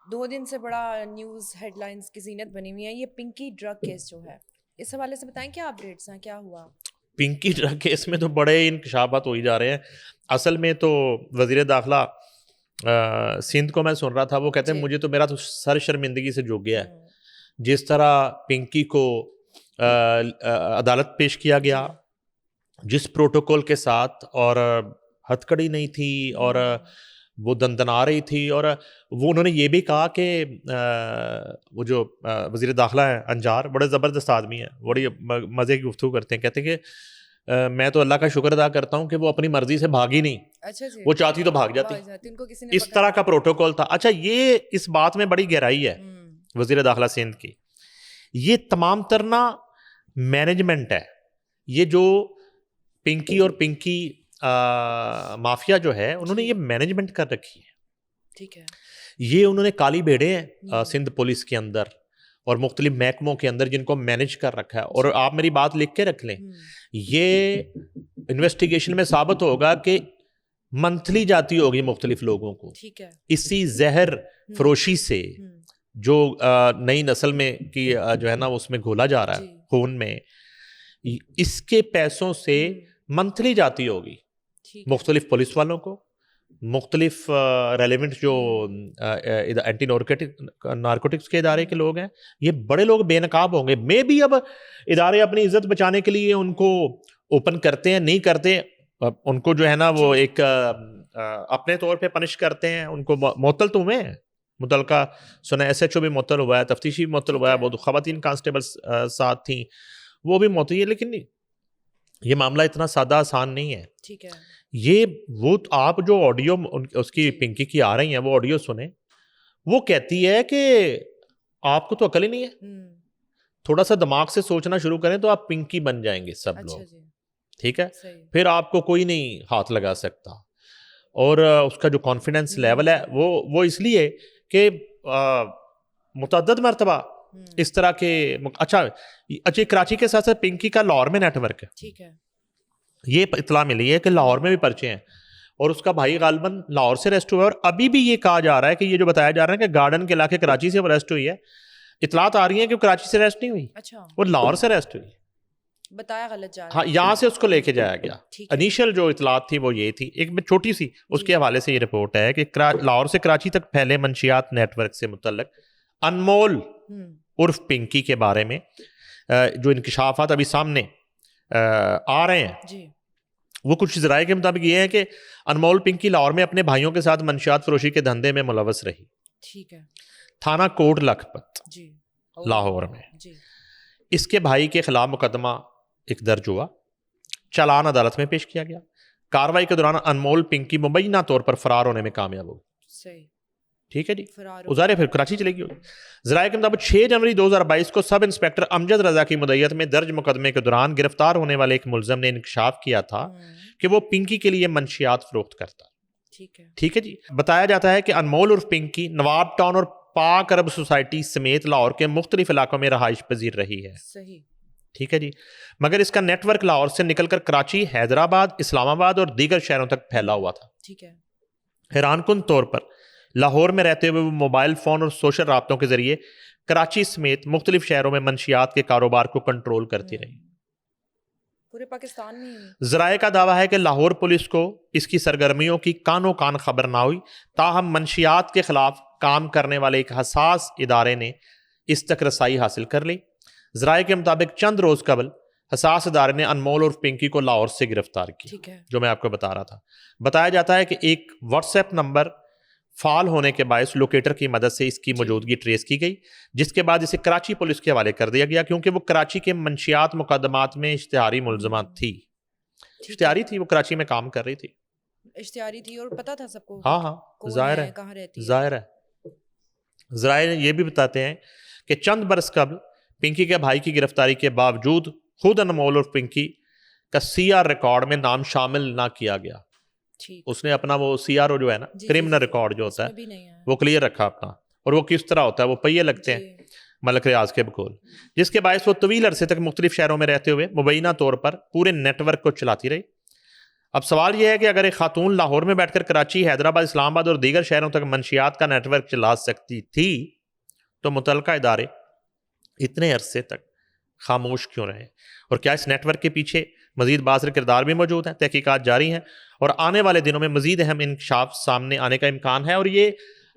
2 دن سے بڑا news head lines کی زینت بنی ہوئی ہیں یہ پنکی ڈرگ کیس جو ہے، اس حوالے سے بتائیں کیا اپڈیٹس ہیں، کیا ہوا؟ پنکی ڈرگ کیس میں تو بڑے انکشافات ہوئی جا رہے ہیں. اصل میں تو وزیر داخلہ سندھ کو میں سن رہا تھا، وہ کہتے ہیں مجھے تو میرا تو سر شرمندگی سے جھک گیا ہے جس طرح پنکی کو عدالت پیش کیا گیا، جس پروٹوکول کے ساتھ، اور ہتھ کڑی نہیں تھی اور وہ دندنا رہی تھی، اور وہ انہوں نے یہ بھی کہا کہ وہ جو وزیر داخلہ ہیں انجار بڑے زبردست آدمی ہیں، بڑی مزے کی گفتگو کرتے ہیں، کہتے ہیں کہ میں تو اللہ کا شکر ادا کرتا ہوں کہ وہ اپنی مرضی سے بھاگی نہیں، وہ چاہتی تو بھاگ جاتی. اس طرح کا پروٹوکول تھا. اچھا، یہ اس بات میں بڑی گہرائی ہے وزیر داخلہ سندھ کی. یہ تمام ترنا مینجمنٹ ہے. یہ جو پنکی اور پنکی مافیا جو ہے انہوں نے یہ مینجمنٹ کر رکھی ہے. ٹھیک ہے. یہ انہوں نے کالی بھیڑے ہیں سندھ پولیس کے اندر اور مختلف محکموں کے اندر جن کو مینج کر رکھا ہے. اور آپ میری بات لکھ کے رکھ لیں، یہ انویسٹیگیشن میں ثابت ہوگا کہ منتھلی جاتی ہوگی مختلف لوگوں کو. ٹھیک ہے. اسی زہر فروشی سے جو نئی نسل میں کی جو ہے نا اس میں گھولا جا رہا ہے خون میں، اس کے پیسوں سے منتھلی جاتی ہوگی مختلف پولیس والوں کو، مختلف ریلیونٹ جو اینٹی نارکوٹکس کے ادارے کے لوگ ہیں. یہ بڑے لوگ بے نقاب ہوں گے. میں بھی اب ادارے اپنی عزت بچانے کے لیے ان کو اوپن کرتے ہیں نہیں کرتے، ان کو جو ہے نا وہ ایک اپنے طور پہ پنش کرتے ہیں. ان کو معطل تو ہوئے ہیں، متعلقہ سنا ایس ایچ او بھی معطل ہوا ہے، تفتیشی بھی معطل ہوا ہے، بہت خواتین کانسٹیبل ساتھ تھیں وہ بھی معطل ہے. لیکن یہ معاملہ اتنا سادہ آسان نہیں ہے. ٹھیک ہے. یہ وہ آپ جو آڈیو اس کی پنکی کی آ رہی ہیں وہ آڈیو سنیں. وہ کہتی ہے کہ آپ کو تو عقل ہی نہیں ہے، تھوڑا سا دماغ سے سوچنا شروع کریں تو آپ پنکی بن جائیں گے سب لوگ. ٹھیک ہے، پھر آپ کو کوئی نہیں ہاتھ لگا سکتا. اور اس کا جو کانفیڈنس لیول ہے وہ اس لیے کہ متعدد مرتبہ اس طرح کے اچھا کراچی کے ساتھ ساتھ پنکی کا لاہور میں نیٹ ورک ہے. ٹھیک ہے. یہ اطلاع ملی ہے کہ لاہور میں بھی پرچے ہیں اور اس کا بھائی غالباً لاہور سے ریسٹ ہوا ہے. اور ابھی بھی یہ کہا جا رہا ہے کہ یہ جو بتایا جا رہا ہے کہ گارڈن کے علاقے کراچی سے وہ ریسٹ ہوئی ہے. اطلاعات آ رہی ہیں کہ وہ کراچی سے ریسٹ نہیں ہوئی، وہ لاہور سے ریسٹ ہوئی. بتایا غلط جا رہا ہے. ہاں، یہاں سے اس کو لے کے جایا گیا. انیشل جو اطلاعات تھی وہ یہ تھی. ایک میں چھوٹی سی اس کے حوالے سے یہ رپورٹ ہے کہ لاہور سے کراچی تک پھیلے منشیات نیٹ ورک سے متعلق انمول عرف پنکی کے بارے میں جو انکشافات ابھی سامنے آ رہے ہیں وہ کچھ ذرائع کے مطابق یہ ہے کہ انمول پنکی لاہور میں اپنے بھائیوں کے ساتھ منشیات فروشی کے دھندے میں ملوث رہی. ٹھیک ہے. تھانہ کوٹ لکھپت لاہور میں اس کے بھائی کے خلاف مقدمہ ایک درج ہوا، چالان عدالت میں پیش کیا گیا. کاروائی کے دوران انمول پنکی مبینہ طور پر فرار ہونے میں کامیاب ہو. صحیح. ٹھیک ہے جی، ظاہر ہے پھر کراچی چلے گی. ذرائع کے مطابق 6 جنوری 2022 کو سب انسپیکٹر امجد رضا کی مدعیت میں درج مقدمے کے دوران گرفتار ہونے والے ایک ملزم نے انکشاف کیا تھا کہ وہ پنکی کے لیے منشیات فروخت کرتا. ٹھیک ہے جی. بتایا جاتا ہے کہ انمول عرف پنکی نواب ٹاؤن اور پاک عرب سوسائٹی سمیت لاہور کے مختلف علاقوں میں رہائش پذیر رہی ہے. صحیح. ٹھیک ہے جی، مگر اس کا نیٹ ورک لاہور سے نکل کر کراچی، حیدرآباد، اسلام آباد اور دیگر شہروں تک پھیلا ہوا تھا. ٹھیک ہے. حیران کن طور پر لاہور میں رہتے ہوئے وہ موبائل فون اور سوشل رابطوں کے ذریعے کراچی سمیت مختلف شہروں میں منشیات کے کاروبار کو کنٹرول کرتی رہی. پورے پاکستان میں. ذرائع کا دعویٰ ہے کہ لاہور پولیس کو اس کی سرگرمیوں کی کانوں کان خبر نہ ہوئی، تاہم منشیات کے خلاف کام کرنے والے ایک حساس ادارے نے اس تک رسائی حاصل کر لی. ذرائع کے مطابق چند روز قبل حساس ادارے نے انمول اور پنکی کو لاہور سے گرفتار کیا، جو میں آپ کو بتا رہا تھا. بتایا جاتا ہے کہ ایک واٹس ایپ نمبر فعال ہونے کے باعث لوکیٹر کی مدد سے اس کی موجودگی ٹریس کی گئی، جس کے بعد اسے کراچی پولیس کے حوالے کر دیا گیا کیونکہ وہ کراچی کے منشیات مقدمات میں اشتہاری ملزمات تھی. اشتہاری تھی، وہ کراچی میں کام کر رہی تھی. اشتہاری تھی اور پتہ تھا سب کو. ہاں ظاہر ہے، کہاں رہتی ہے. ظاہر ہے. ذرائع یہ بھی بتاتے ہیں کہ چند برس قبل پنکی کے بھائی کی گرفتاری کے باوجود خود انمول اور پنکی کا سی آر ریکارڈ میں نام شامل نہ کیا گیا. اس نے اپنا وہ سی آر او جو ہے نا کرمنل ریکارڈ جو ہوتا ہے وہ کلیئر رکھا اپنا. اور وہ کس طرح ہوتا ہے، وہ پہیے لگتے ہیں ملک ریاض کے بقول، جس کے باعث وہ طویل عرصے تک مختلف شہروں میں رہتے ہوئے مبینہ طور پر پورے نیٹ ورک کو چلاتی رہی. اب سوال یہ ہے کہ اگر ایک خاتون لاہور میں بیٹھ کر کراچی، حیدرآباد، اسلام آباد اور دیگر شہروں تک منشیات کا نیٹ ورک چلا سکتی تھی تو متعلقہ ادارے اتنے عرصے تک خاموش کیوں رہے؟ اور کیا اس نیٹ ورک کے پیچھے مزید باثر کردار بھی موجود ہیں؟ تحقیقات جاری ہیں اور آنے والے دنوں میں مزید اہم انکشاف سامنے آنے کا امکان ہے، اور یہ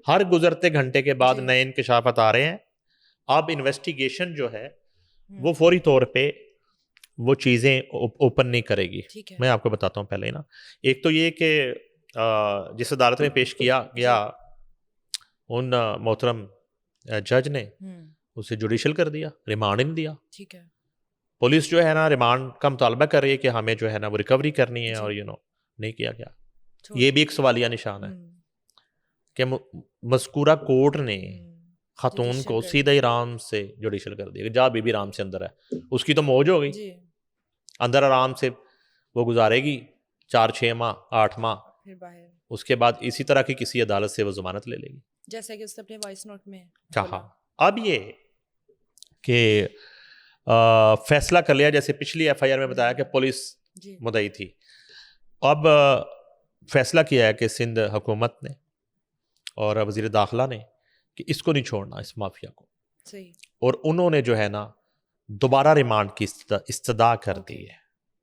ہر گزرتے گھنٹے کے بعد نئے انکشافات آ رہے ہیں. اب انویسٹیگیشن جو ہے وہ فوری طور پہ وہ چیزیں اوپن نہیں کرے گی. میں آپ کو بتاتا ہوں پہلے نا. ایک تو یہ کہ جس عدالت میں پیش کیا گیا ان محترم جج نے اسے جوڈیشل کر دیا، ریمانڈ نہیں دیا. ٹھیک ہے. پولیس جو ہے نا ریمانڈ کا مطالبہ کر رہی ہے کہ ہمیں جو ہے نا وہ ریکوری کرنی ہے، اور نہیں کیا گیا. یہ بھی ایک سوالیہ نشان ہے کہ مذکورہ کورٹ نے خاتون کو سیدھا ہی رام سے جوڈیشل کر دیا کہ جا بی بی رام سے اندر ہے. اس کی تو موج ہو گئی، اندر آرام سے وہ گزارے گی 4-6 ماہ 8 ماہ، پھر باہر. اس کے بعد اسی طرح کی کسی عدالت سے وہ ضمانت لے لے گی، جیسا کہ اس نے اپنے وائس نوٹ میں کہا. اب یہ کہ فیصلہ کر لیا، جیسے پچھلی ایف آئی آر میں بتایا کہ پولیس مدعی تھی. اب فیصلہ کیا ہے کہ سندھ حکومت نے اور وزیر داخلہ نے کہ اس کو نہیں چھوڑنا، اس مافیا کو. صحیح. اور انہوں نے جو ہے نا دوبارہ ریمانڈ کی استدعا کر دی ہے.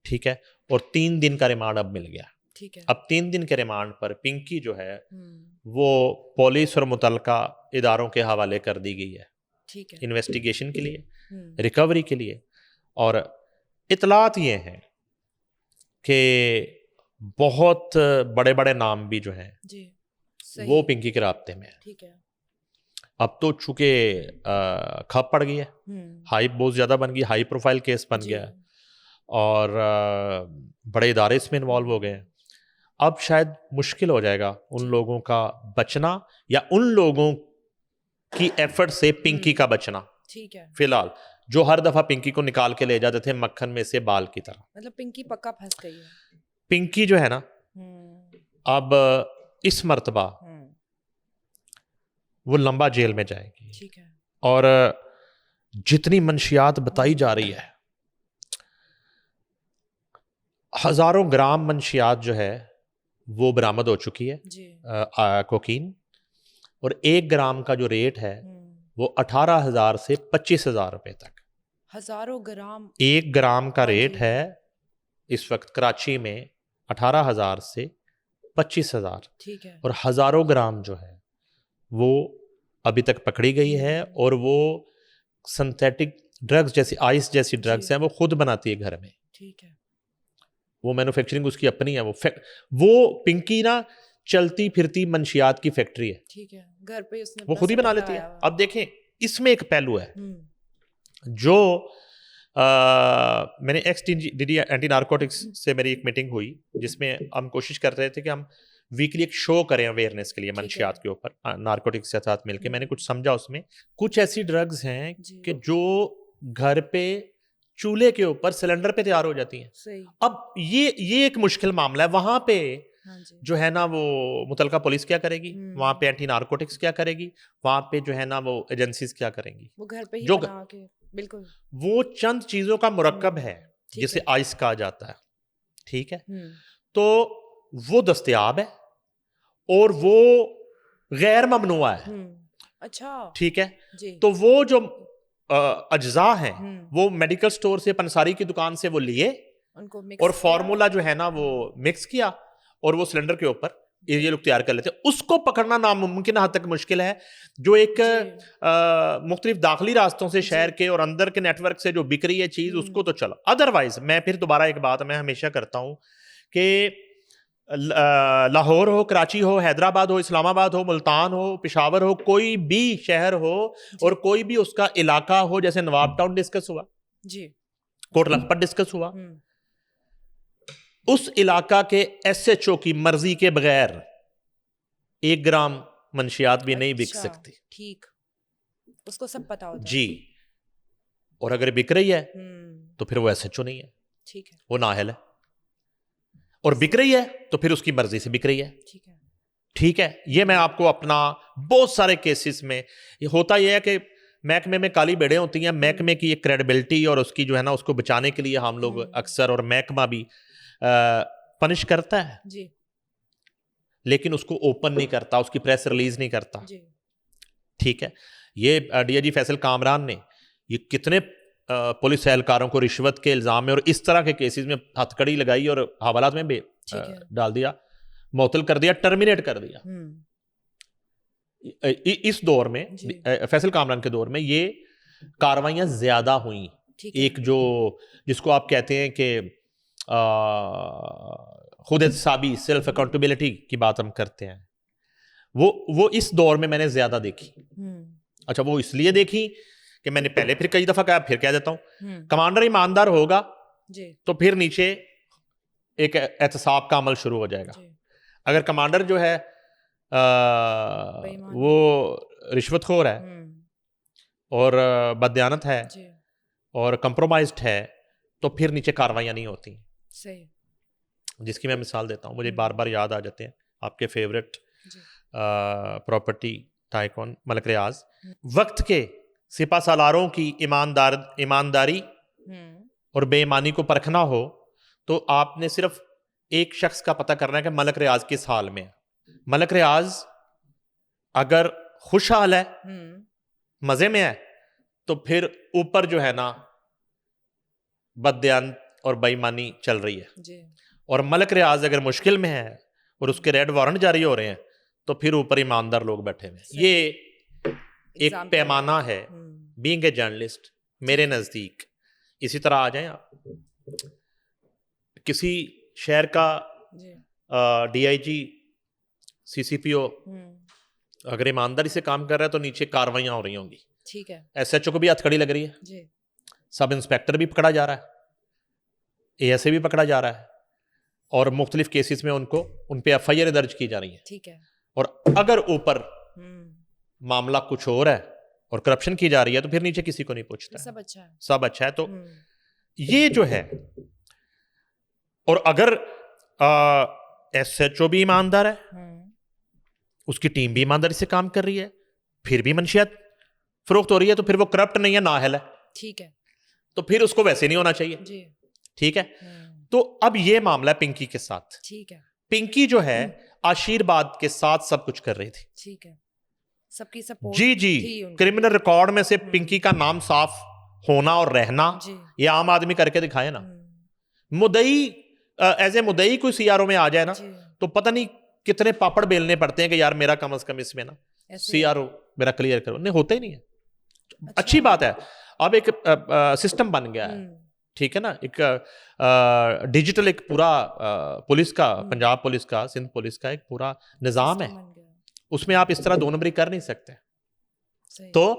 ٹھیک ہے. اور 3 دن کا ریمانڈ اب مل گیا. ٹھیک ہے. اب 3 دن کے ریمانڈ پر پنکی جو ہے وہ پولیس اور متعلقہ اداروں کے حوالے کر دی گئی ہے. ٹھیک ہے. انویسٹیگیشن کے لیے، ریکوری کے لیے. اور اطلاعات یہ ہیں کہ بہت بڑے بڑے نام بھی جو ہیں وہ پنکی کے رابطے میں ہیں. ٹھیک ہے. اب تو چونکہ کھپ پڑ گئی ہے، ہائپ بہت زیادہ بن گئی، ہائی پروفائل کیس بن گیا ہے، اور بڑے ادارے اس میں انوالو ہو گئے ہیں. اب شاید مشکل ہو جائے گا ان لوگوں کا بچنا، یا ان لوگوں کی ایفرٹ سے پنکی کا بچنا. ٹھیک ہے. فی الحال جو ہر دفعہ پنکی کو نکال کے لے جاتے تھے مکھن میں سے بال کی طرح، مطلب پنکی پکا پھنس گئی ہے. پنکی جو ہے نا اب اس مرتبہ وہ لمبا جیل میں جائے گی. ٹھیک ہے. اور جتنی منشیات بتائی جا رہی ہے، ہزاروں گرام منشیات جو ہے وہ برآمد ہو چکی ہے. کوکین. اور 1 گرام کا جو ریٹ ہے وہ 18,000 سے 25,000 روپے تک. ہزاروں گرام. 1 گرام کا ریٹ ہے اس وقت کراچی میں 18,000 سے 25,000. ٹھیک ہے. اور ہزاروں گرام جو ہے وہ ابھی تک پکڑی گئی ہے، اور وہ سنتھیٹک ڈرگز جیسی آئس جیسی ڈرگز ہیں وہ خود بناتی ہے گھر میں. ٹھیک ہے. وہ مینوفیکچرنگ اس کی اپنی ہے. وہ پنکی نا چلتی پھرتی منشیات کی فیکٹری ہے. ٹھیک ہے. گھر پہ اس نے وہ خود ہی بنا لیتی ہے. اب دیکھیں اس میں ایک پہلو ہے جو میں نے ex D D anti narcotics سے میری ایک میٹنگ ہوئی جس میں ہم کوشش کر رہے تھے کہ ہم ویکلی ایک شو کریں اویئرنیس کے لیے منشیات کے اوپر نارکوٹکس کے ساتھ مل کے. میں نے کچھ سمجھا اس میں کچھ ایسی ڈرگز ہیں کہ جو گھر پہ چولہے کے اوپر سلنڈر پہ تیار ہو جاتی ہیں. اب یہ ایک مشکل معاملہ ہے. وہاں پہ جو ہے نا وہ متعلقہ پولیس کیا کرے گی، وہاں پہ اینٹی نارکوٹکس کیا کرے گی، وہاں پہ جو ہے نا وہ ایجنسیز کیا کریں گی. وہ گھر پہ ہی بنا کے بالکل وہ چند چیزوں کا مرکب ہے جسے آئس کہا جاتا ہے. ٹھیک ہے. تو وہ دستیاب ہے اور وہ غیر ممنوع ہے. اچھا. ٹھیک ہے. تو وہ جو اجزاء ہیں وہ میڈیکل سٹور سے، پنساری کی دکان سے وہ لیے اور فارمولا جو ہے نا وہ مکس کیا اور وہ سلنڈر کے اوپر یہ لوگ تیار کر لیتے. اس کو پکڑنا ناممکن حد تک مشکل ہے. جو ایک مختلف داخلی راستوں سے شہر کے اور اندر کے نیٹ ورک سے جو بک رہی ہے چیز، اس کو تو چلو. ادروائز میں پھر دوبارہ ایک بات میں ہمیشہ کرتا ہوں کہ لاہور ہو، کراچی ہو، حیدرآباد ہو، اسلام آباد ہو، ملتان ہو، پشاور ہو، کوئی بھی شہر ہو اور کوئی بھی اس کا علاقہ ہو، جیسے نواب ٹاؤن ڈسکس ہوا، کوٹ لکھپت ڈسکس ہوا، اس علاقہ کے ایس ایچ او کی مرضی کے بغیر 1 گرام منشیات بھی نہیں بک سکتی. ٹھیک. اس کو سب پتا ہوتا ہے. جی. اور اگر بک رہی ہے تو پھر وہ ایس ایچ او نہیں ہے. ٹھیک ہے. وہ نااہل ہے. اور بک رہی ہے تو پھر اس کی مرضی سے بک رہی ہے. ٹھیک ہے. ٹھیک ہے. یہ میں آپ کو اپنا بہت سارے کیسز میں یہ ہوتا یہ ہے کہ محکمے میں کالی بیڑیں ہوتی ہیں. محکمے کی ایک کریڈیبلٹی اور اس کی جو ہے نا اس کو بچانے کے لیے ہم لوگ اکثر، اور محکمہ بھی پنش کرتا ہے جی لیکن اس کو اوپن نہیں کرتا, اس کی پریس ریلیز نہیں کرتا. جی ٹھیک ہے, یہ ڈی آئی جی فیصل کامران نے یہ کتنے پولیس اہلکاروں کو رشوت کے الزام میں اور اس طرح کے کیسز میں ہتھ کڑی لگائی اور حوالات میں بھی ڈال دیا, معطل کر دیا, ٹرمینیٹ کر دیا. اس دور میں فیصل کامران کے دور میں یہ کاروائیاں زیادہ ہوئیں. ایک جو جس کو آپ کہتے ہیں کہ خود احتسابی سیلف اکاؤنٹیبلٹی کی بات ہم کرتے ہیں, وہ اس دور میں میں نے زیادہ دیکھی. اچھا, وہ اس لیے دیکھی کہ میں نے پہلے پھر کئی دفعہ کہا, پھر کہہ دیتا ہوں, کمانڈر ایماندار ہوگا تو پھر نیچے ایک احتساب کا عمل شروع ہو جائے گا. اگر کمانڈر جو ہے وہ رشوت خور ہے اور بددیانت ہے اور کمپرومائزڈ ہے تو پھر نیچے کاروائیاں نہیں ہوتی. صحیح. جس کی میں مثال دیتا ہوں, مجھے بار بار یاد آ جاتے ہیں آپ کے فیوریٹ پراپرٹی ٹائکون ملک ریاض. وقت کے سپہ سالاروں کی ایمانداری اور بے ایمانی کو پرکھنا ہو تو آپ نے صرف ایک شخص کا پتہ کرنا ہے کہ ملک ریاض کس حال میں ہے. ملک ریاض اگر خوشحال ہے, مزے میں ہے, تو پھر اوپر جو ہے نا بددیانت اور بے ایمانی چل رہی ہے. اور ملک ریاض اگر مشکل میں ہے اور اس کے ریڈ وارنٹ جاری ہو رہے ہیں تو پھر اوپر ایماندار لوگ بیٹھے ہوئے ہیں. یہ ایک پیمانہ ہے بینگ اے جرنلسٹ میرے نزدیک. اسی طرح آ جائیں آپ, کسی شہر کا ڈی آئی جی سی سی پی او اگر ایمانداری سے کام کر رہا ہے تو نیچے کاروائیاں ہو رہی ہوں گی. ٹھیک ہے. ایس ایچ او کو بھی ہتھ کڑی لگ رہی ہے, سب انسپیکٹر بھی پکڑا جا رہا ہے, اے ایس اے بھی پکڑا جا رہا ہے, اور مختلف کیسز میں ان پہ ایف آئی آر درج کی جا رہی ہیں. ٹھیک ہے. اور اگر اوپر معاملہ کچھ اور ہے اور کرپشن کی جا رہی ہے تو پھر نیچے کسی کو نہیں پوچھتا. سب اچھا ہے. تو یہ جو ہے, اور اگر ایس ایچ او بھی ایماندار ہے, اس کی ٹیم بھی ایمانداری سے کام کر رہی ہے, پھر بھی منشیات فروخت ہو رہی ہے تو پھر وہ کرپٹ نہیں ہے, نااہل ہے. ٹھیک ہے. تو پھر اس کو ویسے نہیں ہونا چاہیے. ٹھیک ہے. تو اب یہ معاملہ ہے پنکی کے ساتھ. ٹھیک ہے. پنکی جو ہے آشیرواد کے ساتھ سب کچھ کر رہی تھی. ٹھیک ہے. سب کی سپورٹ. جی کرمنل ریکارڈ میں سے پنکی کا نام صاف ہونا اور رہنا یہ عام آدمی کر کے دکھائے نا. مدعی ایز اے مدعی کوئی سی آر او میں آ جائے نا تو پتہ نہیں کتنے پاپڑ بیلنے پڑتے ہیں کہ یار میرا کم از کم اس میں نا سی آر او میرا کلیئر کرو. نہیں, ہوتا ہی نہیں ہے. اچھی بات ہے, اب ایک سسٹم بن گیا ہے. ٹھیک ہے نا, ایک ڈیجیٹل ایک پورا پولیس کا, پنجاب پولیس کا, سندھ پولیس کا ایک پورا نظام ہے. اس میں آپ اس طرح دو نمبری کر نہیں سکتے. تو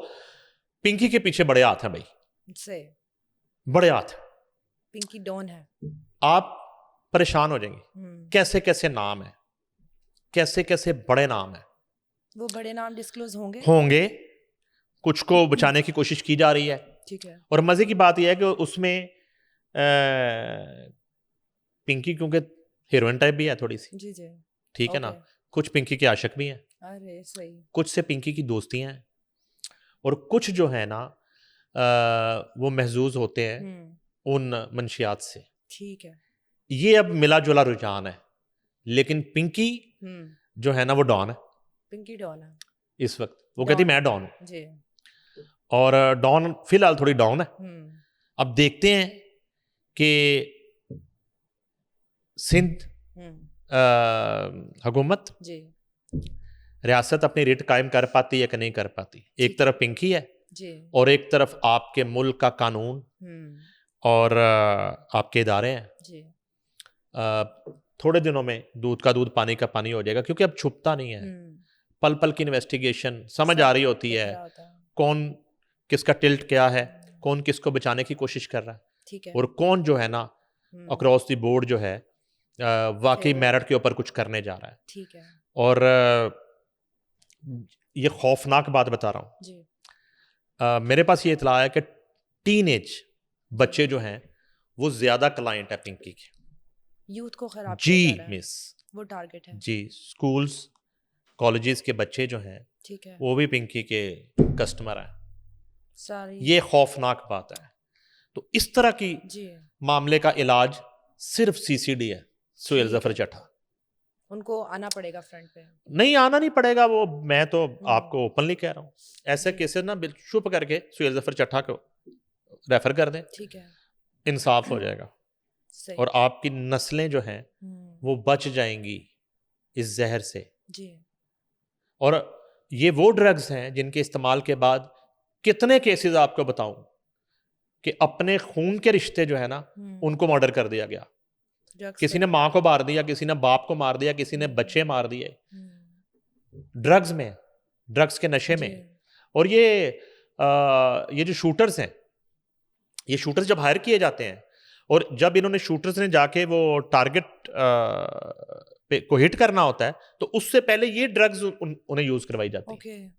پنکی کے پیچھے بڑے ہاتھ ہیں بھائی, بڑے ہاتھ. پنکی ڈون ہے. آپ پریشان ہو جائیں گے, کیسے کیسے نام ہیں, کیسے کیسے بڑے نام ہیں. وہ بڑے نام ڈسکلوز ہوں گے, کچھ کو بچانے کی کوشش کی جا رہی ہے. ٹھیک ہے. اور مزے کی بات یہ ہے کہ اس میں پنکی کیونکہ ہیروئن ٹائپ بھی ہے تھوڑی سی. جی جی. ٹھیک ہے نا, کچھ پنکی کے عاشق بھی ہیں. ارے صحیح. کچھ سے پنکی کی دوستیاں ہیں, اور کچھ جو ہے نا وہ محظوظ ہوتے ہیں ان منشیات سے. ٹھیک ہے. یہ اب ملا جلا رجحان ہے, لیکن پنکی جو ہے نا وہ ڈان ہے. پنکی ڈان ہے اس وقت. وہ کہتی میں ڈان ہوں. جی. اور ڈان فی الحال تھوڑی ڈاؤن ہے. اب دیکھتے ہیں کہ سندھ حکومت ریاست اپنی ریٹ قائم کر پاتی ہے کہ نہیں کر پاتی. ایک طرف پنکی ہے اور ایک طرف آپ کے ملک کا قانون اور آپ کے ادارے ہیں. تھوڑے دنوں میں دودھ کا دودھ پانی کا پانی ہو جائے گا, کیونکہ اب چھپتا نہیں ہے. پل پل کی انویسٹیگیشن سمجھ آ رہی ہوتی ہے, کون کس کا ٹلٹ کیا ہے, کون کس کو بچانے کی کوشش کر رہا ہے, اور کون جو ہے نا اکراس دی بورڈ جو ہے واقعی میرٹ کے اوپر کچھ کرنے جا رہا ہے. ٹھیک ہے. اور یہ خوفناک بات بتا رہا ہوں, میرے پاس یہ اطلاع ہے کہ ٹین ایج بچے جو ہیں وہ زیادہ کلائنٹ ہے پنکی کے. یوتھ کو خراب جی مس, وہ ٹارگٹ ہے. جی اسکولز کالجز کے بچے جو ہیں وہ بھی پنکی کے کسٹمر ہیں. یہ خوفناک بات ہے. تو اس طرح کی معاملے کا علاج صرف سی سی ڈی ہے, سہیل ظفر چٹھا. ان کو آنا پڑے گا فرنٹ پہ. نہیں آنا نہیں پڑے گا, وہ میں تو آپ کو اوپنلی کہہ رہا ہوں, ایسے کیسز نا چپ کر کے سہیل ظفر چٹھا کو ریفر کر دیں, ٹھیک ہے, انصاف ہو جائے گا, اور آپ کی نسلیں جو ہیں وہ بچ جائیں گی اس زہر سے. جی. اور یہ وہ ڈرگز ہیں جن کے استعمال کے بعد کتنے کیسز آپ کو بتاؤں کہ اپنے خون کے رشتے جو ہے نا ان کو مرڈر کر دیا گیا. کسی نے ماں کو مار دیا, کسی نے باپ کو مار دیا, کسی نے بچے مار دیے ڈرگز میں, ڈرگز کے نشے میں. اور یہ جو شوٹرز ہیں, یہ شوٹرز جب ہائر کیے جاتے ہیں اور جب انہوں نے شوٹرز نے جا کے وہ ٹارگٹ کو ہٹ کرنا ہوتا ہے تو اس سے پہلے یہ ڈرگز انہیں یوز کروائی جاتی ہے.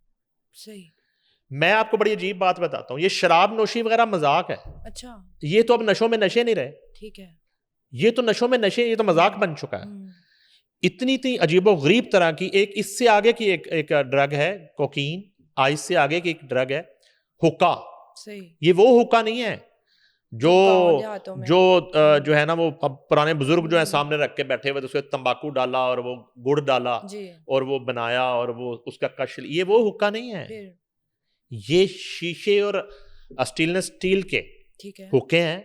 صحیح. میں آپ کو بڑی عجیب بات بتاتا ہوں, یہ شراب نوشی وغیرہ مذاق ہے. اچھا. یہ تو اب نشوں میں نشے نہیں رہے. ٹھیک ہے. یہ تو نشوں میں نشے, یہ تو مذاق بن چکا ہے. اتنی عجیب و غریب طرح کی ایک اس سے آگے کی ایک ڈرگ ہے کوکین, آئس سے آگے کی ایک ڈرگ ہے حکا. یہ وہ حکا نہیں ہے جو ہے نا وہ پرانے بزرگ جو ہے سامنے رکھ کے بیٹھے ہوئے, اس میں تمباکو ڈالا اور وہ گڑ ڈالا اور وہ بنایا اور وہ اس کا کشل, یہ وہ حکا نہیں ہے. یہ شیشے اور اسٹیلنس اسٹیل کے حکے ہیں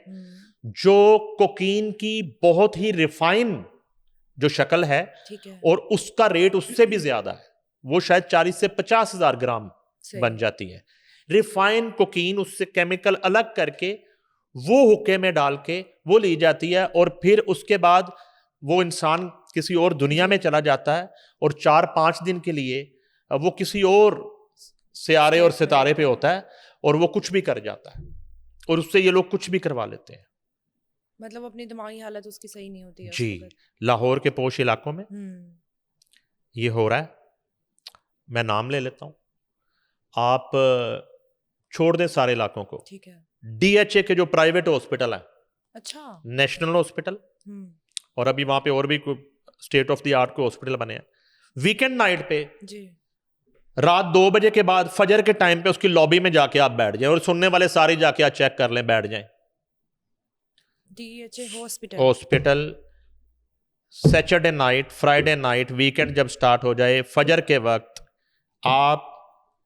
جو کوکین کی بہت ہی ریفائن جو شکل ہے, اور اس کا ریٹ اس سے بھی زیادہ ہے. وہ شاید 40 سے 50 ہزار گرام بن جاتی ہے ریفائن کوکین. اس سے کیمیکل الگ کر کے وہ حکے میں ڈال کے وہ لی جاتی ہے, اور پھر اس کے بعد وہ انسان کسی اور دنیا میں چلا جاتا ہے اور 4-5 دن کے لیے وہ کسی اور سیارے اور ستارے پہ ہوتا ہے اور وہ کچھ بھی کر جاتا ہے, اور اس سے یہ لوگ کچھ بھی کروا لیتے ہیں. مطلب اپنی دماغی حالت اس کی صحیح نہیں ہوتی ہے. جی, لاہور کے پوش علاقوں میں یہ ہو رہا ہے. میں نام لے لیتا ہوں, آپ چھوڑ دیں سارے علاقوں کو. ٹھیک ہے. ڈی ایچ اے کے جو پرائیویٹ ہاسپٹل ہیں, اچھا, نیشنل ہاسپٹل, اور ابھی وہاں پہ اور بھی اسٹیٹ آف دی آرٹ کو ہاسپٹل بنے ہیں, ویکینڈ نائٹ پہ رات 2 بجے کے بعد فجر کے ٹائم پہ اس کی لابی میں جا کے آپ بیٹھ جائیں, اور سننے والے سارے جا کے آپ چیک کر لیں, بیٹھ جائیں. D H A hospital Saturday night, Friday night, weekend جب سٹارٹ ہو جائے فجر کے وقت آپ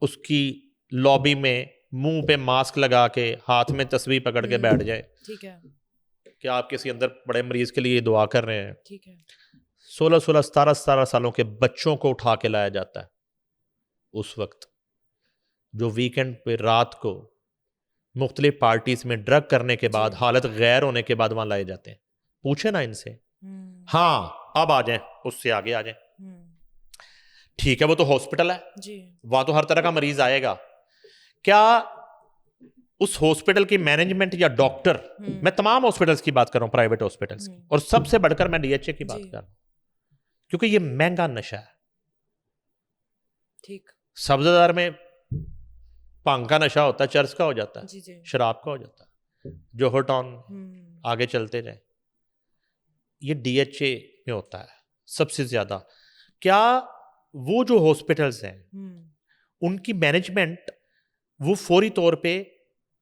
اس کی لابی میں منہ پہ ماسک لگا کے ہاتھ میں تسبیح پکڑ کے بیٹھ جائیں. ٹھیک ہے. کہ آپ کسی اندر بڑے مریض کے لیے دعا کر رہے ہیں. ٹھیک ہے. 16 سالوں کے بچوں کو اٹھا کے لایا جاتا ہے اس وقت, جو ویکینڈ پہ رات کو مختلف پارٹیز میں ڈرگ کرنے کے بعد حالت غیر ہونے کے بعد وہاں لائے جاتے ہیں. پوچھیں نا ان سے, ہاں اب آ جائیں, اس سے آگے آ جائیں. ٹھیک ہے, وہ تو ہاسپٹل ہے, وہاں تو ہر طرح کا مریض آئے گا. کیا اس ہاسپٹل کی مینجمنٹ یا ڈاکٹر, میں تمام ہاسپٹلس کی بات کر رہا ہوں, پرائیویٹ ہاسپٹلس کی, اور سب سے بڑھ کر میں ڈی ایچ اے کی بات کر رہا ہوں, کیونکہ یہ مہنگا نشہ ہے. ٹھیک. سبزدار میں پانگ کا نشہ ہوتا ہے, چرس کا ہو جاتا ہے, شراب کا ہو جاتا ہے, جو ہوٹون آگے چلتے جائیں. یہ ڈی ایچ اے میں ہوتا ہے سب سے زیادہ. کیا وہ جو ہاسپٹلس ہیں ان کی مینجمنٹ وہ فوری طور پہ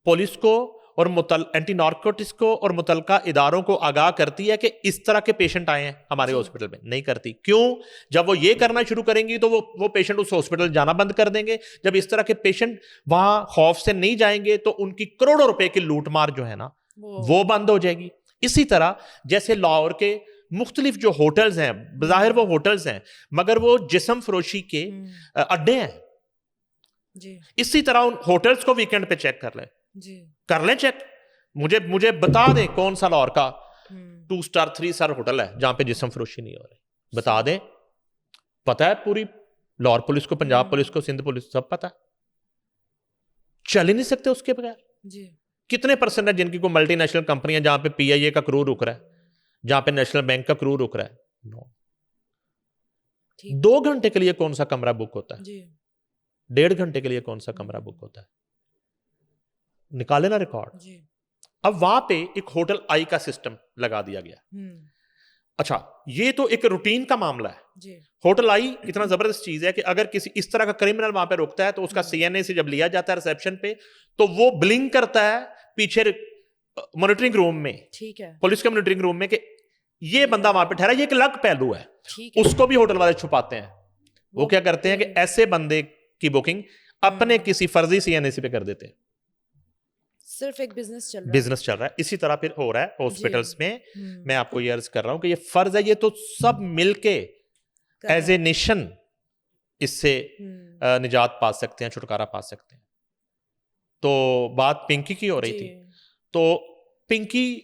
پولیس کو اور اینٹی نارکوٹکس کو اور متعلقہ اداروں کو آگاہ کرتی ہے کہ اس طرح کے پیشنٹ آئے ہیں ہمارے ہاسپٹل میں؟ نہیں کرتی. کیوں؟ جب وہ یہ کرنا شروع کریں گی تو وہ پیشنٹ اس ہاسپٹل جانا بند کر دیں گے. جب اس طرح کے پیشنٹ وہاں خوف سے نہیں جائیں گے تو ان کی کروڑوں روپے کی لوٹ مار جو ہے نا وہ بند ہو جائے گی. اسی طرح جیسے لاہور کے مختلف جو ہوٹلز ہیں, بظاہر وہ ہوٹلز ہیں مگر وہ جسم فروشی کے اڈے ہیں. اسی طرح ان ہوٹلز کو ویکینڈ پہ چیک کر لیں, کر لیں چیک. مجھے بتا دیں کون سا لاہور کا 2 سٹار 3 سٹار ہوٹل ہے جہاں پہ جسم فروشی نہیں ہو رہی, بتا دیں. پتا ہے پوری لاہور پولیس کو, پنجاب پولیس کو, سندھ پولیس کو, سب پتا ہے. چل ہی نہیں سکتے اس کے بغیر. کتنے پرسنٹ ہے جن کی کوئی ملٹی نیشنل کمپنیاں جہاں پہ پی آئی اے کا کرو رک رہا ہے, جہاں پہ نیشنل بینک کا کرو رک رہا ہے. 2 گھنٹے کے لیے کون سا کمرہ بک ہوتا ہے, 1.5 گھنٹے کے لیے کون سا کمرہ بک ہوتا ہے, نکالے نا ریکارڈ. اب وہاں پہ ایک ہوٹل آئی کا سسٹم لگا دیا گیا. اچھا, یہ تو ایک روٹین کا معاملہ ہے. ہوٹل آئی اتنا زبردست چیز ہے کہ اگر کسی اس طرح کا کرمنل وہاں پہ روکتا ہے تو اس کا سی این اے سے جب لیا جاتا ہے ریسپشن پہ تو وہ بلنک کرتا ہے پیچھے مانیٹرنگ روم میں, ٹھیک ہے, پولیس کے مانیٹرنگ روم میں, کہ یہ بندہ وہاں پہ ٹھہرا, یہ ایک الگ پہلو ہے, ٹھیک ہے, اس کو بھی ہوٹل والے چھپاتے ہیں. وہ کیا کرتے ہیں کہ ایسے بندے کی بوکنگ اپنے کسی فرضی CNAC پہ کر دیتے ہیں, صرف ایک بزنس چل رہا ہے, بزنس چل رہا ہے. اسی طرح پھر ہو رہا ہے ہاسپٹلس میں آپ کو یہ عرض کر رہا ہوں کہ یہ فرض ہے, یہ تو سب مل کے ایز اے نیشن اس سے نجات پا سکتے ہیں, چھٹکارا پا سکتے ہیں. تو بات پنکی کی ہو رہی تھی, تو پنکی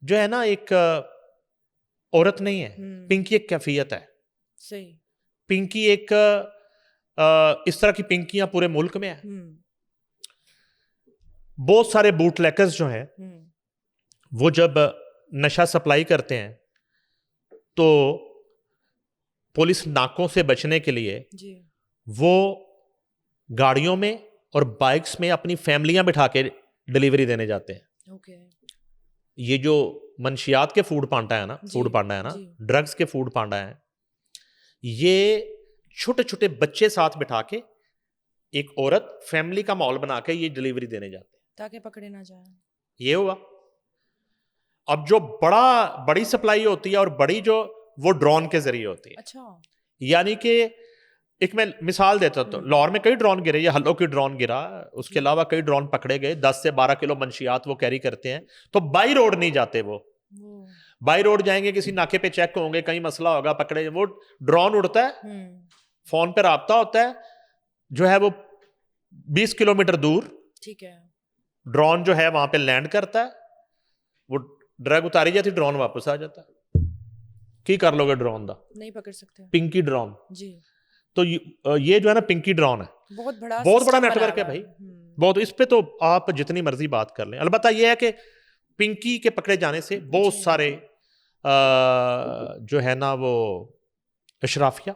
جو ہے نا ایک عورت نہیں ہے, پنکی ایک کیفیت ہے. صحیح, پنکی ایک اس طرح کی پنکیاں پورے ملک میں ہیں. بہت سارے بوٹ لیکرز جو ہیں وہ جب نشہ سپلائی کرتے ہیں تو پولیس ناکوں سے بچنے کے لیے وہ گاڑیوں میں اور بائکس میں اپنی فیملیاں بٹھا کے ڈیلیوری دینے جاتے ہیں. یہ جو منشیات کے فوڈ پانڈا ہے نا, فوڈ پانڈا ہے نا, ڈرگز کے فوڈ پانڈا ہیں, یہ چھوٹے چھوٹے بچے ساتھ بٹھا کے ایک عورت فیملی کا ماحول بنا کے یہ ڈیلیوری دینے جاتے ہیں تاکہ پکڑے نہ جائیں. یہ ہوا. اب جو بڑی سپلائی ہوتی ہے اور بڑی جو وہ ڈرون کے ذریعے ہوتی ہے. اچھا, یعنی کہ ایک میں مثال دیتا ہوں, لاہور میں کئی ڈرون گرے, یہ ہلو کی ڈرون گرا, اس کے علاوہ کئی ڈرون پکڑے گئے, 10 سے 12 کلو منشیات وہ کیری کرتے ہیں. تو بائی روڈ نہیں جاتے, وہ بائی روڈ جائیں گے کسی ناکے پہ چیک ہوں گے, کہیں مسئلہ ہوگا, پکڑے, وہ ڈرون اڑتا ہے, فون پہ رابطہ ہوتا ہے, جو ہے وہ 20 کلومیٹر دور, ٹھیک ہے, ڈرون جو ہے وہاں پہ لینڈ کرتا ہے, وہ ڈرگ اتاری جاتی, ڈرون واپس آ جاتا ہے. کی کر لو گے ڈرون دا, نہیں پکڑ سکتے. پنکی ڈرون. جی, تو یہ جو ہے نا پنکی ڈرون ہے, بہت بڑا نیٹ ورک ہے بھائی, بہت. اس پہ تو آپ جتنی مرضی بات کر لیں. البتہ یہ ہے کہ پنکی کے پکڑے جانے سے بہت سارے جو ہے نا وہ اشرافیہ,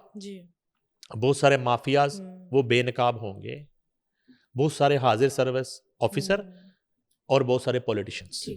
بہت سارے مافیاز وہ بے نقاب ہوں گے, بہت سارے حاضر سروس آفیسر اور بہت سارے پولیٹیشنز.